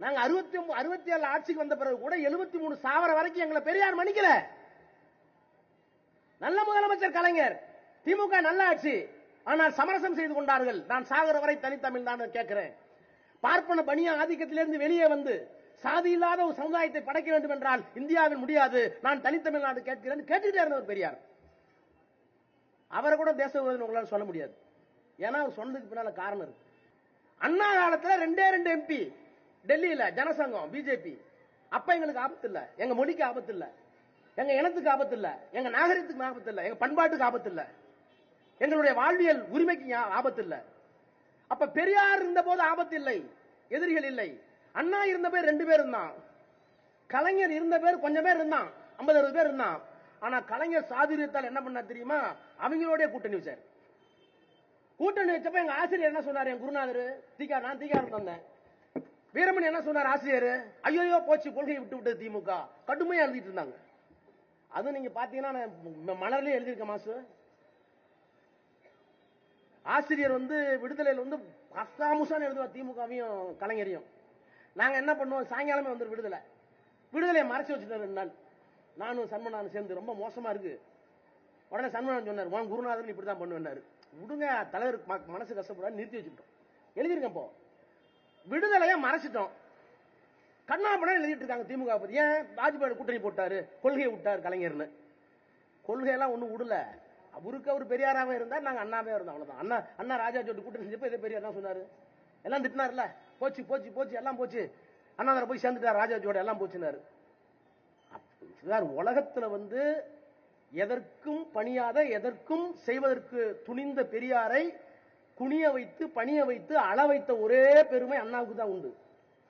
நாங்க 67 ஆட்சிக்கு வந்த பிறகு கூட 73 சாவர வரைக்கும் எங்களை பெரியார் மன்னிக்கல. நல்ல முதலமைச்சர் கலைஞர், திமுக நல்ல ஆட்சி, ஆனால் சமரசம் செய்து கொண்டார்கள். நான் சாகர வரை தனித்தமிழ் தான் கேட்கிறேன். பார்ப்பன பணிய ஆதிக்கத்திலிருந்து வெளியே வந்து சாதி இல்லாத ஒரு சமுதாயத்தை படைக்க வேண்டும் என்றால் இந்தியாவில் முடியாது. நான் தனித்தமிழ்நாடு கேட்கிறேன் கேட்டுட்டே இருந்தவர் பெரியார். அவரை கூட தேச விரோதம் உங்களால் சொல்ல முடியாது. ஏன்னா அவர் சொன்னதுக்கு பின்னால காரணம் இருக்கு. அண்ணா காலத்துல 2 எம்பி டெல்லியில ஜனசங்கம் பிஜேபி. அப்ப எங்களுக்கு ஆபத்து இல்ல, எங்க மொழிக்கு ஆபத்து இல்ல, எங்க இனத்துக்கு ஆபத்து இல்ல, எங்க நாகரிகத்துக்கு ஆபத்து இல்ல, எங்க பண்பாட்டுக்கு ஆபத்து இல்ல, எங்களுடைய வாழ்வியல் உரிமைக்கு ஆபத்து இல்ல. அப்ப பெரியார் இருந்த போது ஆபத்து இல்லை, எதிரிகள் இல்லை. அண்ணா இருந்த பேர் 2 பேர் இருந்தான், கலைஞர் இருந்த பேர் கொஞ்சம் பேர் இருந்தான், 50-60 பேர் இருந்தான். ஆனா கலைஞர் சாதுரியத்தால் என்ன பண்ணா தெரியுமா? அவங்களோட கூட்டணி வச்சார். கூட்டணி வச்சப்ப எங்க ஆசிரியர் என்ன சொன்னார்? என் குருநாதர் நான் தீகாரம் வந்தேன். வீரமணி என்ன சொன்னார் ஆசிரியர்? ஐயோ போச்சு, கொள்கையை விட்டு விட்டது திமுக, கடுமையா எழுதிட்டு இருந்தாங்க. அது நீங்க பாத்தீங்கன்னா மலர்லயே எழுதியிருக்க மாசு. ஆசிரியர் விடுதலையில் அஸ்தாமுசான்னு எழுதுவா திமுகவையும் கலைஞரையும். நாங்க என்ன பண்ணுவோம், சாயங்காலமே விடுதலையை மறைச்சு வச்சுட்டு 2 நாள் நானும் சண்முகநாதன் சேர்ந்து ரொம்ப மோசமா இருக்கு. உடனே சண்முகநாதன் சொன்னார், உன் குருநாதன் இப்படிதான் பண்ணுவேன்னாரு. விடுங்க தலைவர் மனசு கஷ்டப்படாது, நிறுத்தி வச்சுட்டோம். எழுதிருக்கேன். இப்போ விடுதலையை மறைச்சிட்டோம், கண்ணாபுரம் எழுதிட்டு இருக்காங்க திமுக பத்தி. ஏன்? வாஜ்பாய் கூட்டணி போட்டாரு, கொள்கையை விட்டாரு கலைஞர்னு. கொள்கையெல்லாம் ஒண்ணும் விடல. அவருக்கு அவர் பெரியாராவே இருந்தார், நாங்க அண்ணாவே இருந்தோம், அவ்வளவுதான். அண்ணா ராஜா ஜோட்டு கூட்டணி செஞ்சப்ப இதே பெரியார் தான் சொன்னாரு. எல்லாம் திட்டினார்ல, போச்சு போச்சு போச்சு எல்லாம் போச்சு, அண்ணா போய் சேர்ந்துட்டார், ராஜா ஜோட எல்லாம் போச்சுனாரு. உலகத்துல எதற்கும் பணியாத, எதற்கும் செய்வதற்கு துணிந்த பெரியாரை குனிய வைத்து பணிய வைத்து அள வைத்த ஒரே பெருமை அண்ணாவுக்கு தான் உண்டு.